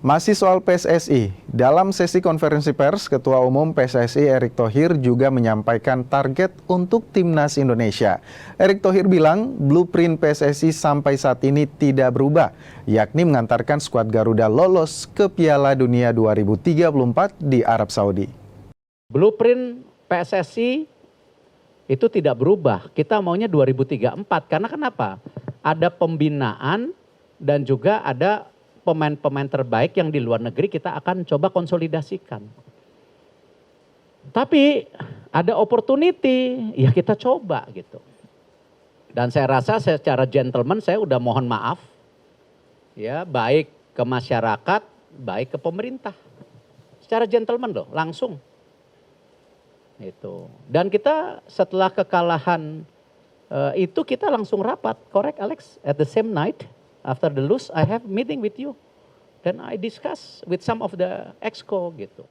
Masih soal PSSI, dalam sesi konferensi pers, Ketua Umum PSSI Erick Thohir juga menyampaikan target untuk Timnas Indonesia. Erick Thohir bilang blueprint PSSI sampai saat ini tidak berubah, yakni mengantarkan skuad Garuda lolos ke Piala Dunia 2034 di Arab Saudi. Blueprint PSSI itu tidak berubah, kita maunya 2034, karena kenapa? Ada pembinaan dan juga ada pemain-pemain terbaik yang di luar negeri kita akan coba konsolidasikan. Tapi ada opportunity, ya kita coba gitu. Dan saya rasa secara gentleman saya udah mohon maaf, ya baik ke masyarakat, baik ke pemerintah. Secara gentleman loh, langsung. Itu. Dan kita setelah kekalahan itu kita langsung rapat, correct Alex? At the same night. After the lose, I have meeting with you. Then I discuss with some of the exco gitu.